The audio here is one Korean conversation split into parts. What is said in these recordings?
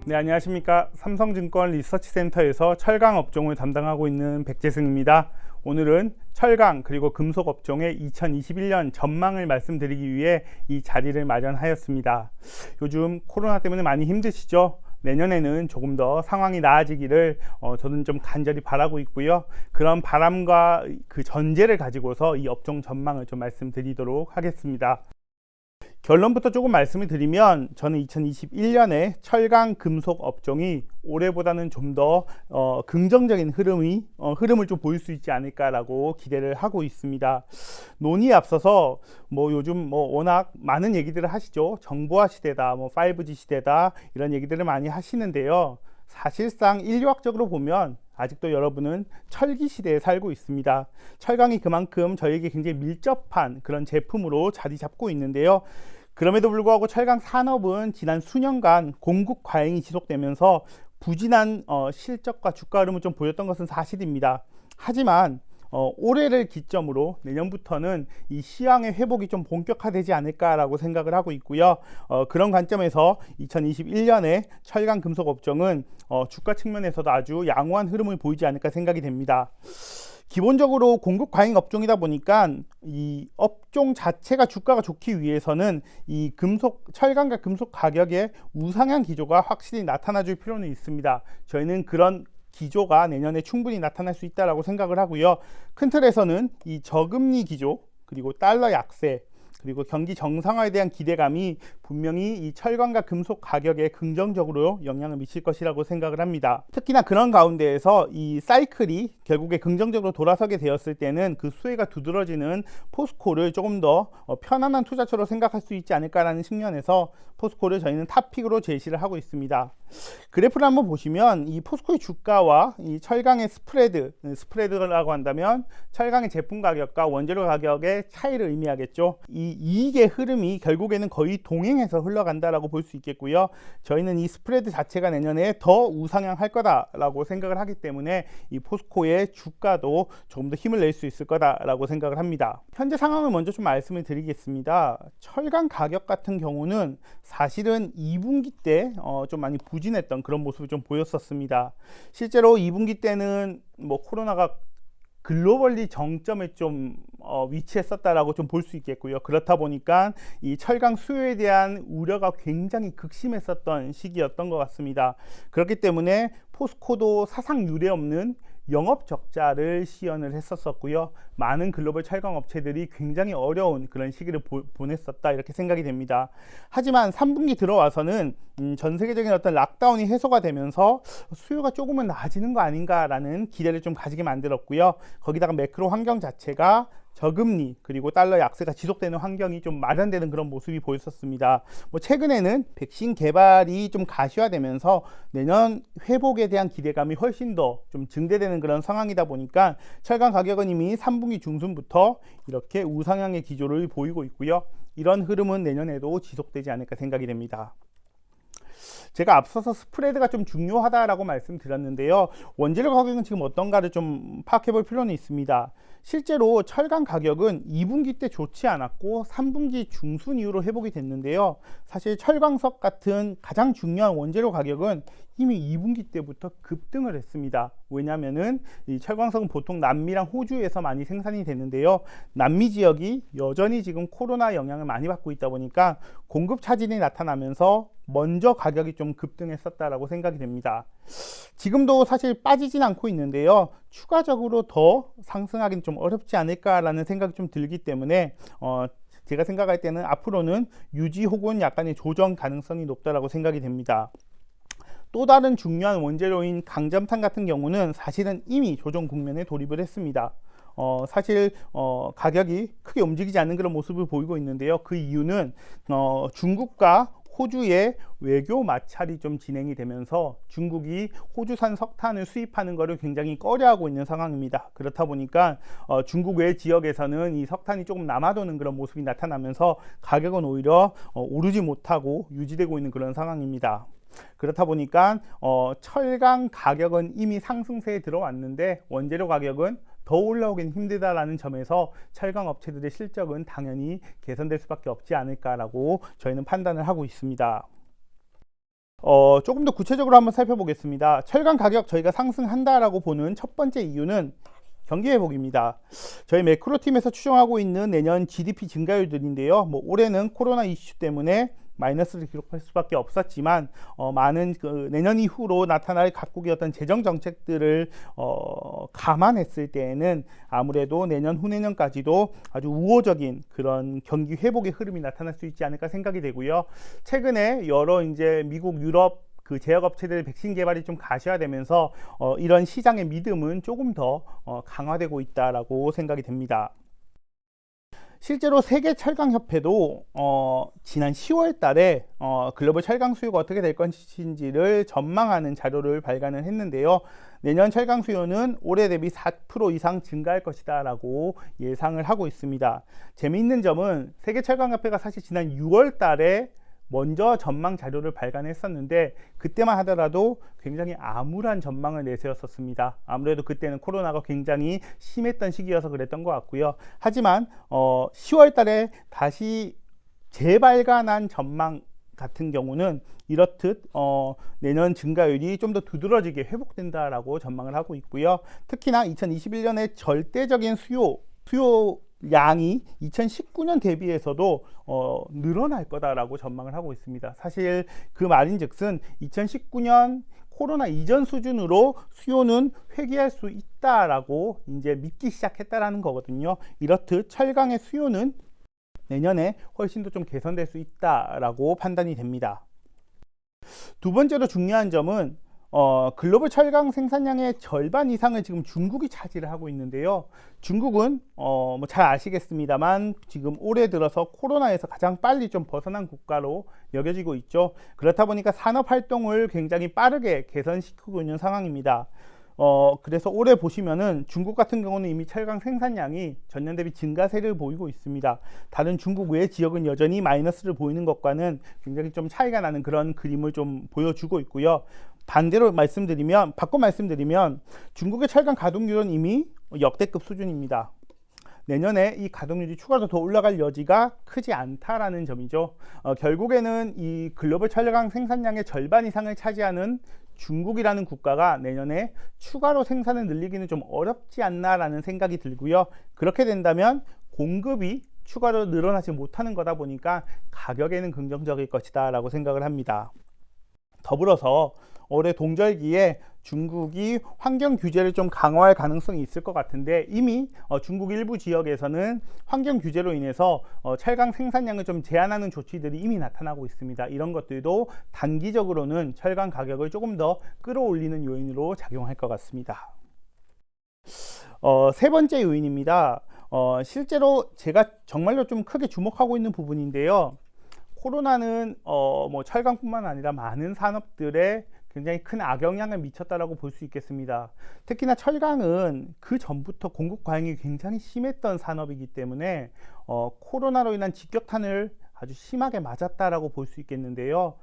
네, 안녕하십니까. 삼성증권 리서치센터에서 철강 업종을 담당하고 있는 백재승입니다. 오늘은 철강 그리고 금속 업종의 2021년 전망을 말씀드리기 위해 이 자리를 마련하였습니다. 요즘 코로나 때문에 많이 힘드시죠? 내년에는 조금 더 상황이 나아지기를 저는 좀 간절히 바라고 있고요. 그런 바람과 그 전제를 가지고서 이 업종 전망을 좀 말씀드리도록 하겠습니다. 결론부터 조금 말씀을 드리면 저는 2021년에 철강 금속 업종이 올해보다는 좀 더 긍정적인 흐름을 좀 보일 수 있지 않을까라고 기대를 하고 있습니다. 논의에 앞서서 요즘 워낙 많은 얘기들을 하시죠. 정보화 시대다, 5G 시대다 이런 얘기들을 많이 하시는데요. 사실상 인류학적으로 보면 아직도 여러분은 철기 시대에 살고 있습니다. 철강이 그만큼 저에게 굉장히 밀접한 그런 제품으로 자리 잡고 있는데요. 그럼에도 불구하고 철강 산업은 지난 수년간 공급 과잉이 지속되면서 부진한 실적과 주가 흐름을 좀 보였던 것은 사실입니다. 하지만 올해를 기점으로 내년부터는 이 시황의 회복이 좀 본격화되지 않을까라고 생각을 하고 있고요. 그런 관점에서 2021년에 철강 금속 업종은 주가 측면에서도 아주 양호한 흐름을 보이지 않을까 생각이 됩니다. 기본적으로 공급 과잉 업종이다 보니까 이 업종 자체가 주가가 좋기 위해서는 이 철강과 금속 가격의 우상향 기조가 확실히 나타나줄 필요는 있습니다. 저희는 그런 기조가 내년에 충분히 나타날 수 있다고 생각을 하고요. 큰 틀에서는 이 저금리 기조 그리고 달러 약세 그리고 경기 정상화에 대한 기대감이 분명히 이 철강과 금속 가격에 긍정적으로 영향을 미칠 것이라고 생각을 합니다. 특히나 그런 가운데에서 이 사이클이 결국에 긍정적으로 돌아서게 되었을 때는 그 수혜가 두드러지는 포스코를 조금 더 편안한 투자처로 생각할 수 있지 않을까라는 측면에서 포스코를 저희는 탑픽으로 제시를 하고 있습니다. 그래프를 한번 보시면 이 포스코의 주가와 이 철강의 스프레드라고 한다면 철강의 제품 가격과 원재료 가격의 차이를 의미하겠죠. 이 이익의 흐름이 결국에는 거의 동행해서 흘러간다라고 볼 수 있겠고요. 저희는 이 스프레드 자체가 내년에 더 우상향할 거다라고 생각을 하기 때문에 이 포스코의 주가도 조금 더 힘을 낼 수 있을 거다라고 생각을 합니다. 현재 상황을 먼저 좀 말씀을 드리겠습니다. 철강 가격 같은 경우는 사실은 2분기 때 좀 많이 부진했던 그런 모습을 좀 보였었습니다. 실제로 2분기 때는 코로나가 글로벌리 정점에 좀 위치했었다라고 좀 볼 수 있겠고요. 그렇다 보니까 이 철강 수요에 대한 우려가 굉장히 극심했었던 시기였던 것 같습니다. 그렇기 때문에 포스코도 사상 유례 없는 영업 적자를 시연을 했었고요. 많은 글로벌 철강 업체들이 굉장히 어려운 그런 시기를 보냈었다 이렇게 생각이 됩니다. 하지만 3분기 들어와서는 전 세계적인 어떤 락다운이 해소가 되면서 수요가 조금은 나아지는 거 아닌가라는 기대를 좀 가지게 만들었고요. 거기다가 매크로 환경 자체가 저금리 그리고 달러 약세가 지속되는 환경이 좀 마련되는 그런 모습이 보였었습니다. 최근에는 백신 개발이 좀 가시화되면서 내년 회복에 대한 기대감이 훨씬 더 좀 증대되는 그런 상황이다 보니까 철강 가격은 이미 3분기 중순부터 이렇게 우상향의 기조를 보이고 있고요. 이런 흐름은 내년에도 지속되지 않을까 생각이 됩니다. 제가 앞서서 스프레드가 좀 중요하다라고 말씀드렸는데요. 원재료 가격은 지금 어떤가를 좀 파악해 볼 필요는 있습니다. 실제로 철강 가격은 2분기 때 좋지 않았고 3분기 중순 이후로 회복이 됐는데요. 사실 철광석 같은 가장 중요한 원재료 가격은 이미 2분기 때부터 급등을 했습니다. 왜냐하면은 이 철광석은 보통 남미랑 호주에서 많이 생산이 되는데요. 남미 지역이 여전히 지금 코로나 영향을 많이 받고 있다 보니까 공급 차질이 나타나면서 먼저 가격이 좀 급등했었다라고 생각이 됩니다. 지금도 사실 빠지진 않고 있는데요. 추가적으로 더 상승하기는 좀 어렵지 않을까라는 생각이 좀 들기 때문에 제가 생각할 때는 앞으로는 유지 혹은 약간의 조정 가능성이 높다라고 생각이 됩니다. 또 다른 중요한 원재료인 강점탄 같은 경우는 사실은 이미 조정 국면에 돌입을 했습니다. 사실 가격이 크게 움직이지 않는 그런 모습을 보이고 있는데요. 그 이유는 중국과 호주의 외교 마찰이 좀 진행이 되면서 중국이 호주산 석탄을 수입하는 것을 굉장히 꺼려하고 있는 상황입니다. 그렇다 보니까 중국 외 지역에서는 이 석탄이 조금 남아도는 그런 모습이 나타나면서 가격은 오히려 오르지 못하고 유지되고 있는 그런 상황입니다. 그렇다 보니까 철강 가격은 이미 상승세에 들어왔는데 원재료 가격은 더 올라오긴 힘들다라는 점에서 철강 업체들의 실적은 당연히 개선될 수밖에 없지 않을까라고 저희는 판단을 하고 있습니다. 조금 더 구체적으로 한번 살펴보겠습니다. 철강 가격 저희가 상승한다라고 보는 첫 번째 이유는 경기 회복입니다. 저희 매크로팀에서 추정하고 있는 내년 GDP 증가율들인데요. 올해는 코로나 이슈 때문에 마이너스를 기록할 수밖에 없었지만 많은 내년 이후로 나타날 각국의 어떤 재정 정책들을 감안했을 때에는 아무래도 내년 후내년까지도 아주 우호적인 그런 경기 회복의 흐름이 나타날 수 있지 않을까 생각이 되고요. 최근에 여러 이제 미국, 유럽 제약업체들 백신 개발이 좀 가시화되면서 이런 시장의 믿음은 조금 더 강화되고 있다라고 생각이 됩니다. 실제로 세계철강협회도 지난 10월 달에 글로벌 철강 수요가 어떻게 될 것인지를 전망하는 자료를 발간을 했는데요. 내년 철강 수요는 올해 대비 4% 이상 증가할 것이다 라고 예상을 하고 있습니다. 재미있는 점은 세계철강협회가 사실 지난 6월 달에 먼저 전망 자료를 발간했었는데 그때만 하더라도 굉장히 암울한 전망을 내세웠었습니다. 아무래도 그때는 코로나가 굉장히 심했던 시기여서 그랬던 것 같고요. 하지만 10월 달에 다시 재발간한 전망 같은 경우는 이렇듯 내년 증가율이 좀 더 두드러지게 회복된다라고 전망을 하고 있고요. 특히나 2021년에 절대적인 수요 양이 2019년 대비해서도 늘어날 거다라고 전망을 하고 있습니다. 사실 그 말인즉슨 2019년 코로나 이전 수준으로 수요는 회귀할 수 있다라고 이제 믿기 시작했다라는 거거든요. 이렇듯 철강의 수요는 내년에 훨씬 더 좀 개선될 수 있다라고 판단이 됩니다. 두 번째로 중요한 점은 글로벌 철강 생산량의 절반 이상을 지금 중국이 차지를 하고 있는데요. 중국은 잘 아시겠습니다만 지금 올해 들어서 코로나에서 가장 빨리 좀 벗어난 국가로 여겨지고 있죠. 그렇다 보니까 산업 활동을 굉장히 빠르게 개선시키고 있는 상황입니다. 그래서 올해 보시면은 중국 같은 경우는 이미 철강 생산량이 전년 대비 증가세를 보이고 있습니다. 다른 중국 외 지역은 여전히 마이너스를 보이는 것과는 굉장히 좀 차이가 나는 그런 그림을 좀 보여주고 있고요. 반대로 바꿔 말씀드리면 중국의 철강 가동률은 이미 역대급 수준입니다. 내년에 이 가동률이 추가로 더 올라갈 여지가 크지 않다라는 점이죠. 결국에는 이 글로벌 철강 생산량의 절반 이상을 차지하는 중국이라는 국가가 내년에 추가로 생산을 늘리기는 좀 어렵지 않나라는 생각이 들고요. 그렇게 된다면 공급이 추가로 늘어나지 못하는 거다 보니까 가격에는 긍정적일 것이다 라고 생각을 합니다. 더불어서 올해 동절기에 중국이 환경 규제를 좀 강화할 가능성이 있을 것 같은데 이미 중국 일부 지역에서는 환경 규제로 인해서 철강 생산량을 좀 제한하는 조치들이 이미 나타나고 있습니다. 이런 것들도 단기적으로는 철강 가격을 조금 더 끌어올리는 요인으로 작용할 것 같습니다. 세 번째 요인입니다. 실제로 제가 정말로 좀 크게 주목하고 있는 부분인데요. 코로나는 철강뿐만 아니라 많은 산업들에 굉장히 큰 악영향을 미쳤다라고 볼 수 있겠습니다. 특히나 철강은 그 전부터 공급 과잉이 굉장히 심했던 산업이기 때문에 코로나로 인한 직격탄을 아주 심하게 맞았다라고 볼 수 있겠는데요.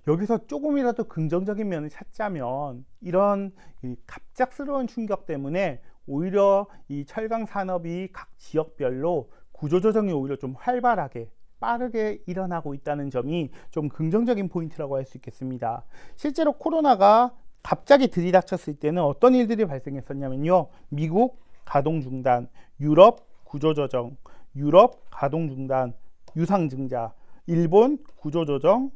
여기서 조금이라도 긍정적인 면을 찾자면 이런 갑작스러운 충격 때문에 오히려 이 철강 산업이 각 지역별로 구조조정이 오히려 좀 활발하게 빠르게 일어나고 있다는 점이 좀 긍정적인 포인트라고 할 수 있겠습니다. 실제로 코로나가 갑자기 들이닥쳤을 때는 어떤 일들이 발생했었냐면요. 미국 가동 중단, 유럽 구조조정, 유럽 가동 중단, 유상증자, 일본 구조조정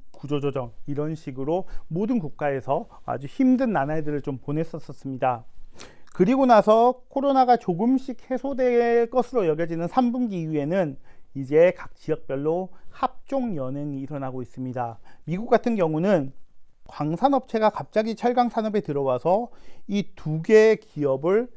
이런 식으로 모든 국가에서 아주 힘든 나날들을 좀 보냈었습니다. 그리고 나서 코로나가 조금씩 해소될 것으로 여겨지는 3분기 이후에는 이제 각 지역별로 합종 연행이 일어나고 있습니다. 미국 같은 경우는 광산업체가 갑자기 철강 산업에 들어와서 이 두 개의 기업을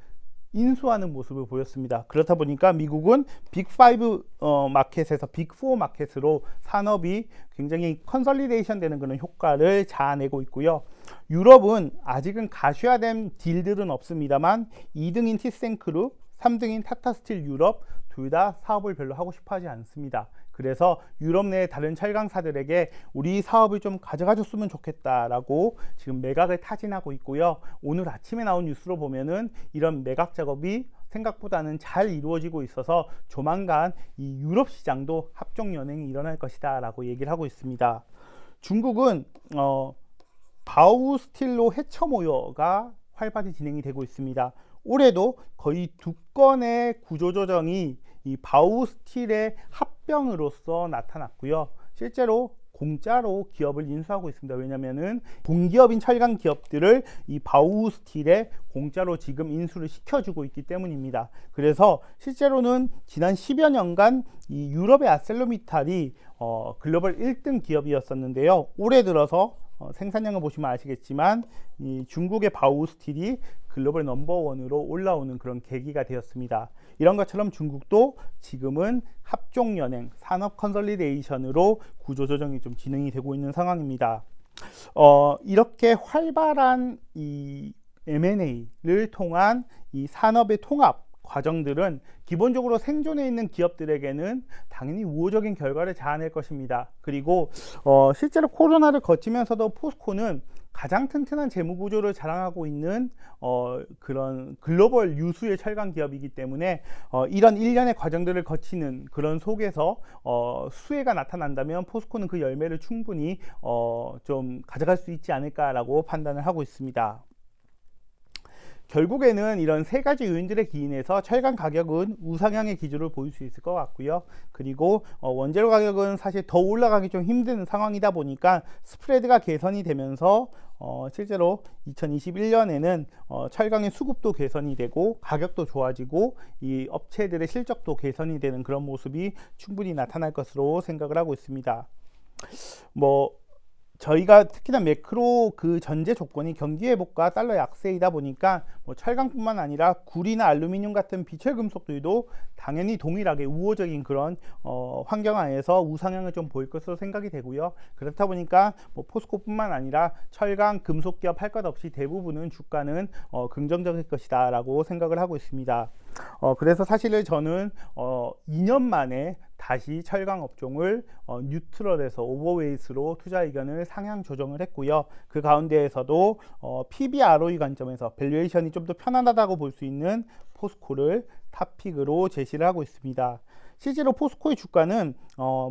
인수하는 모습을 보였습니다. 그렇다 보니까 미국은 빅5 마켓에서 빅4 마켓으로 산업이 굉장히 컨설리데이션 되는 그런 효과를 자아내고 있고요. 유럽은 아직은 가시화된 딜들은 없습니다만 2등인 티센크룹, 3등인 타타스틸 유럽 둘 다 사업을 별로 하고 싶어 하지 않습니다. 그래서 유럽 내 다른 철강사들에게 우리 사업을 좀 가져가줬으면 좋겠다라고 지금 매각을 타진하고 있고요. 오늘 아침에 나온 뉴스로 보면은 이런 매각 작업이 생각보다는 잘 이루어지고 있어서 조만간 이 유럽 시장도 합종 연행이 일어날 것이다 라고 얘기를 하고 있습니다. 중국은 바우스틸로 해처 모여가 활발히 진행이 되고 있습니다. 올해도 거의 2건의 구조조정이 이 바우스틸의 합병으로서 나타났고요. 실제로 공짜로 기업을 인수하고 있습니다. 왜냐면은 공기업인 철강 기업들을 이 바우스틸에 공짜로 지금 인수를 시켜주고 있기 때문입니다. 그래서 실제로는 지난 10여 년간 이 유럽의 아셀로미탈이 글로벌 1등 기업이었었는데요. 올해 들어서 생산량을 보시면 아시겠지만 이 중국의 바우스틸이 글로벌 넘버원으로 올라오는 그런 계기가 되었습니다. 이런 것처럼 중국도 지금은 합종연행, 산업 컨sol리데이션으로 구조조정이 좀 진행이 되고 있는 상황입니다. 이렇게 활발한 이 M&A를 통한 이 산업의 통합 과정들은 기본적으로 생존해 있는 기업들에게는 당연히 우호적인 결과를 자아낼 것입니다. 그리고 실제로 코로나를 거치면서도 포스코는 가장 튼튼한 재무 구조를 자랑하고 있는 그런 글로벌 유수의 철강 기업이기 때문에 이런 일련의 과정들을 거치는 그런 속에서 수혜가 나타난다면 포스코는 그 열매를 충분히 좀 가져갈 수 있지 않을까라고 판단을 하고 있습니다. 결국에는 이런 세 가지 요인들에 기인해서 철강 가격은 우상향의 기조를 보일 수 있을 것 같고요. 그리고 원재료 가격은 사실 더 올라가기 좀 힘든 상황이다 보니까 스프레드가 개선이 되면서 실제로 2021년에는 철강의 수급도 개선이 되고 가격도 좋아지고 이 업체들의 실적도 개선이 되는 그런 모습이 충분히 나타날 것으로 생각을 하고 있습니다. 저희가 특히나 매크로 그 전제 조건이 경기 회복과 달러 약세이다 보니까 철강뿐만 아니라 구리나 알루미늄 같은 비철 금속들도 당연히 동일하게 우호적인 그런 환경 하에서 우상향을 좀 보일 것으로 생각이 되고요. 그렇다 보니까 포스코뿐만 아니라 철강 금속 기업 할 것 없이 대부분은 주가는 긍정적일 것이다 라고 생각을 하고 있습니다. 그래서 사실은 저는 2년 만에 다시 철강 업종을 뉴트럴에서 오버웨이스로 투자 의견을 상향 조정을 했고요. 그 가운데에서도 PB ROE 관점에서 밸류에이션이 좀 더 편안하다고 볼 수 있는 포스코를 탑픽으로 제시를 하고 있습니다. 실제로 포스코의 주가는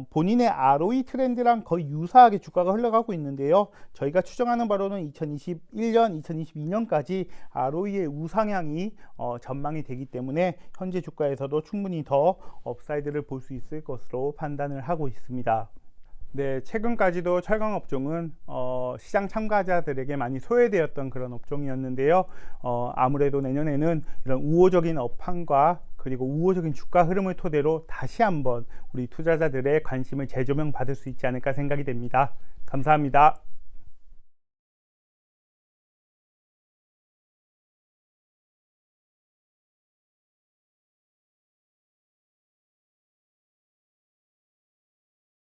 본인의 ROE 트렌드랑 거의 유사하게 주가가 흘러가고 있는데요. 저희가 추정하는 바로는 2021년, 2022년까지 ROE의 우상향이 전망이 되기 때문에 현재 주가에서도 충분히 더 업사이드를 볼 수 있을 것으로 판단을 하고 있습니다. 네, 최근까지도 철강 업종은 시장 참가자들에게 많이 소외되었던 그런 업종이었는데요. 아무래도 내년에는 이런 우호적인 업황과 그리고 우호적인 주가 흐름을 토대로 다시 한번 우리 투자자들의 관심을 재조명 받을 수 있지 않을까 생각이 됩니다. 감사합니다.